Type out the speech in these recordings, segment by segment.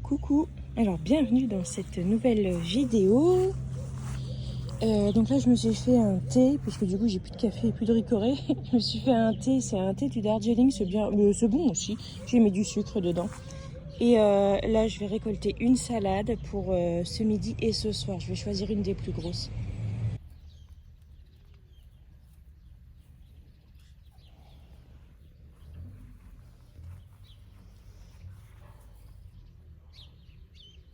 Coucou, alors bienvenue dans cette nouvelle vidéo. Donc là je me suis fait un thé, puisque du coup j'ai plus de café et plus de ricoré. Je me suis fait un thé, c'est un thé du Darjeeling, c'est bien, mais c'est bon aussi. J'ai mis du sucre dedans. Et là je vais récolter une salade pour ce midi et ce soir. Je vais choisir une des plus grosses.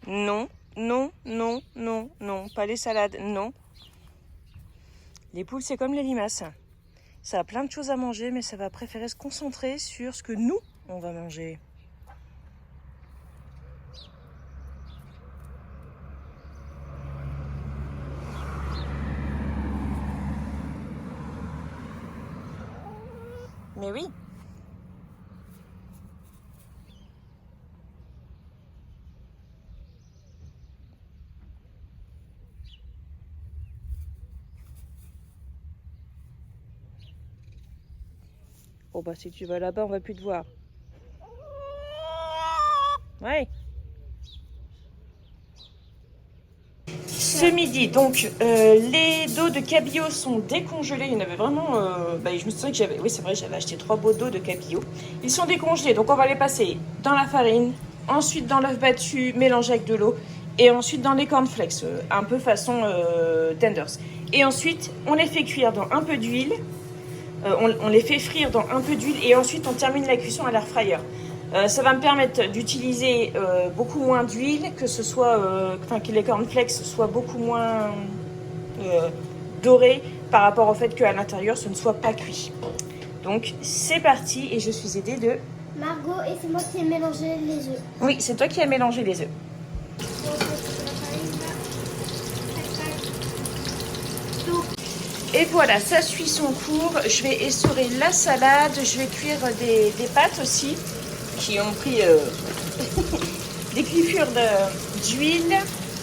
Non, non, non, non, non, pas les salades, non. Les poules c'est comme les limaces. Ça a plein de choses à manger, mais ça va préférer se concentrer sur ce que nous, on va manger. Mais oui. Bon bah si tu vas là-bas, on va plus te voir. Ouais. Ce midi, donc, les dos de cabillaud sont décongelés. Il y en avait vraiment... je me souviens que j'avais... Oui, c'est vrai, j'avais acheté 3 beaux dos de cabillaud. Ils sont décongelés, donc on va les passer dans la farine, ensuite dans l'œuf battu mélangé avec de l'eau, et ensuite dans les cornflakes, un peu façon tenders. Et ensuite, on les fait cuire dans un peu d'huile. On les fait frire dans un peu d'huile, et ensuite on termine la cuisson à l'air fryer. Ça va me permettre d'utiliser beaucoup moins d'huile, que ce soit, que les cornflakes soient beaucoup moins dorés par rapport au fait qu'à l'intérieur ce ne soit pas cuit. Donc c'est parti, et je suis aidée de Margot, et c'est moi qui ai mélangé les œufs. Oui, c'est toi qui as mélangé les œufs. Et voilà, ça suit son cours. Je vais essorer la salade, je vais cuire des pâtes aussi, qui ont pris des cuiffures d'huile.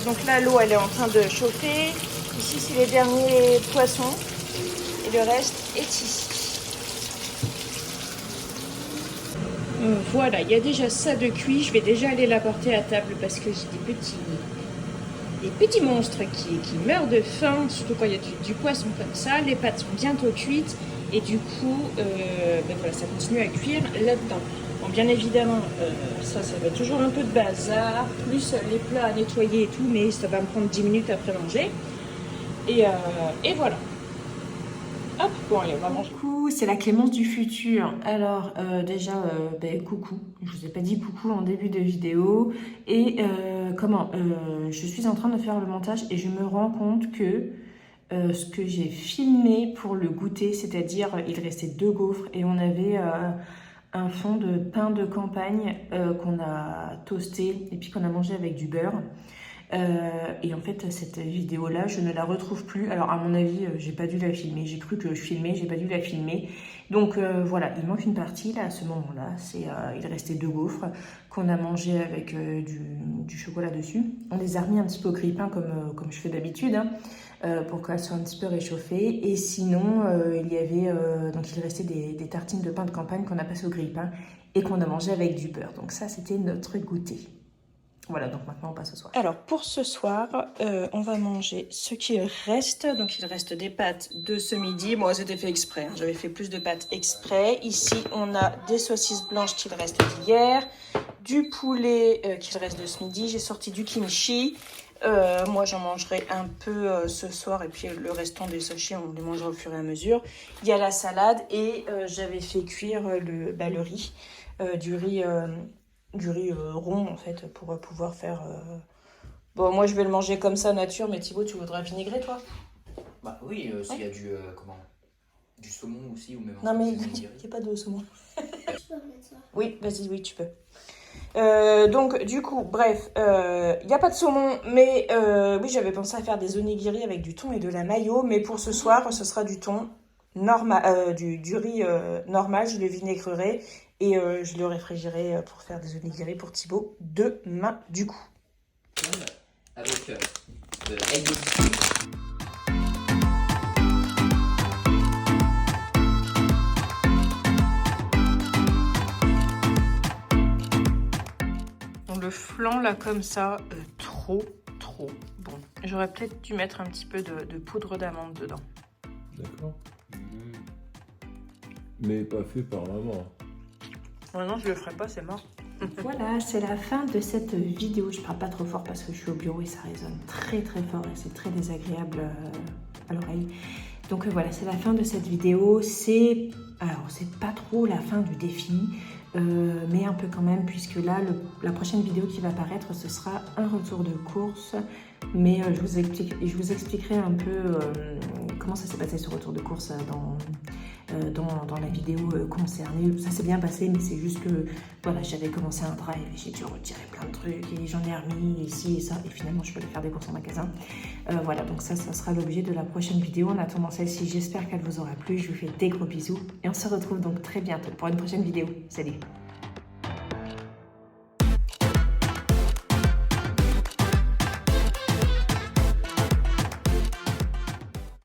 Donc là, l'eau, elle est en train de chauffer. Ici, c'est les derniers poissons. Et le reste est ici. Voilà, il y a déjà ça de cuit. Je vais déjà aller l'apporter à table parce que j'ai des petits monstres qui meurent de faim, surtout quand il y a du poisson comme ça. Les pâtes sont bientôt cuites et du coup, voilà, ça continue à cuire là-dedans. Bon, bien évidemment, ça va être toujours un peu de bazar, plus les plats à nettoyer et tout, mais ça va me prendre 10 minutes après manger. Et voilà. Hop, bon allez, on va manger. Coucou, c'est la Clémence du futur. Alors déjà, coucou. Je vous ai pas dit coucou en début de vidéo. Et je suis en train de faire le montage et je me rends compte que ce que j'ai filmé pour le goûter, c'est-à-dire il restait 2 gaufres et on avait un fond de pain de campagne qu'on a toasté et puis qu'on a mangé avec du beurre. Et en fait, cette vidéo-là, je ne la retrouve plus. Alors, à mon avis, j'ai pas dû la filmer. J'ai cru que je filmais, j'ai pas dû la filmer. Donc voilà, il manque une partie là à ce moment-là. Il restait 2 gaufres qu'on a mangé avec du chocolat dessus. On les a remis un petit peu au grille-pain comme je fais d'habitude, pour qu'elles soient un petit peu réchauffées. Et sinon, il y avait il restait des tartines de pain de campagne qu'on a passé au grille-pain et qu'on a mangé avec du beurre. Donc ça, c'était notre goûter. Voilà, donc maintenant on passe au soir. Alors pour ce soir, on va manger ce qu'il reste. Donc il reste des pâtes de ce midi. Moi c'était fait exprès, hein. J'avais fait plus de pâtes exprès. Ici on a des saucisses blanches qu'il reste d'hier, du poulet qu'il reste de ce midi. J'ai sorti du kimchi. Moi j'en mangerai un peu ce soir, et puis le restant des sachets on les mangera au fur et à mesure. Il y a la salade et j'avais fait cuire le riz, du riz rond en fait, pour pouvoir faire... Bon, moi je vais le manger comme ça nature, mais Thibaut, tu voudrais vinaigré toi? Bah oui, s'il y a du saumon aussi, ou même Non mais il n'y a pas de saumon. Oui, vas-y, oui, tu peux. Donc du coup, bref, il n'y a pas de saumon, mais oui, j'avais pensé à faire des onigiri avec du thon et de la mayo, mais pour ce soir, ce sera du thon normal, du riz normal, je le vinaigrerai et je le réfrigérerai pour faire des onigiri pour Thibaut demain du coup. Avec de l'ail de... le flan là comme ça, trop bon. J'aurais peut-être dû mettre un petit peu de poudre d'amande dedans. D'accord. Mais pas fait par maman. Ouais, non, je le ferai pas, c'est mort. Voilà, c'est la fin de cette vidéo. Je parle pas trop fort parce que je suis au bureau et ça résonne très fort et c'est très désagréable à l'oreille. Donc voilà, c'est la fin de cette vidéo. Alors, c'est pas trop la fin du défi, mais un peu quand même, puisque là, la prochaine vidéo qui va apparaître, ce sera un retour de course. Mais je vous expliquerai un peu comment ça s'est passé ce retour de course dans la vidéo concernée. Ça s'est bien passé, mais c'est juste que voilà, j'avais commencé un drive et j'ai dû retirer plein de trucs et j'en ai remis ici et ça, et finalement je peux aller faire des courses en magasin. Voilà, donc ça sera l'objet de la prochaine vidéo. En attendant celle-ci, j'espère qu'elle vous aura plu. Je vous fais des gros bisous et on se retrouve donc très bientôt pour une prochaine vidéo. Salut!